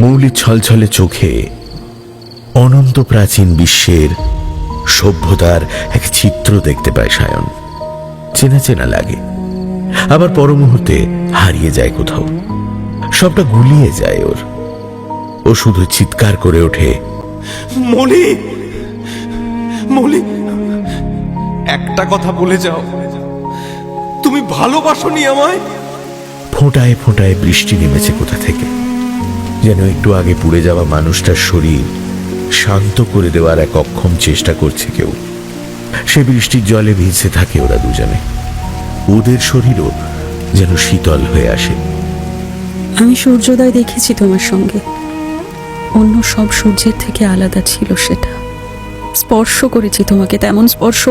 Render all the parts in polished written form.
মৌলির ছলছলে চোখে অনন্ত প্রাচীন বিশ্বের সভ্যতার এক চিত্র দেখতে পায় সায়ন। চেনা চেনা লাগে, আবার পর মুহূর্তে হারিয়ে যায় কোথাও। সবটা গুলিয়ে যায় ওর। ও শুধু চিৎকার করে ওঠে, মলি, মলি, একটা কথা বলে যাও, তুমি ভালোবাসোনি আমায়? ফোঁটায় ফোঁটায় বৃষ্টি নেমেছে কোথা থেকে, যেন একটু আগে পুড়ে যাওয়া মানুষটার শরীর শান্ত করে দেওয়ার এক অক্ষম চেষ্টা করছে কেউ। সে বৃষ্টির জলে ভিজতে থাকে ওরা দুজনে। ওদের শরীরও যেন শীতল হয়ে আসে। আমি সূর্যোদয় দেখেছি তোমার সঙ্গে, অন্য সব সূর্যের থেকে আলাদা ছিল সেটা। স্পর্শ করেছি তোমাকে, তেমন স্পর্শ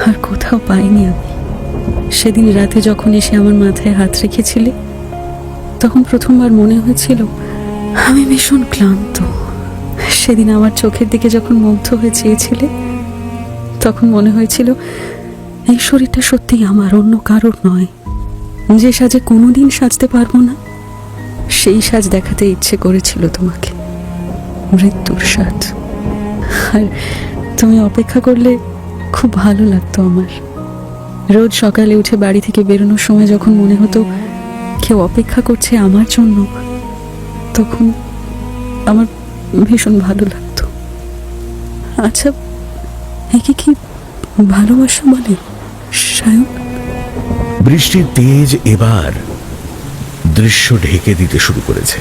আর কোথাও পাইনি আমি। সেদিন রাতে যখন এসে আমার মাথায় হাত রেখেছিলে, তখন প্রথমবার মনে হয়েছিল আমি ভীষণ ক্লান্ত। সেদিন আমার চোখের দিকে যখন মুগ্ধ হয়ে চেয়েছিলে, তখন মনে হয়েছিল এই শরীরটা সত্যিই আমার, অন্য কারোর নয়। যে সাজে কোনোদিন সাজতে পারবো না, সেই সাজ দেখাতে ইচ্ছে করেছিল তোমাকে, মৃত্যুর সাজ। আর তুমি অপেক্ষা করলে খুব ভালো লাগতো আমার। রোজ সকালে উঠে বাড়ি থেকে বেরোনোর সময় যখন মনে হতো কেউ অপেক্ষা করছে আমার জন্য, তখন আমার ভীষণ ভালো লাগতো। আচ্ছা, একে কি ভালোবাসা বলে সায়ন? বৃষ্টির তেজ এবার দৃশ্য ঢেকে দিতে শুরু করেছে।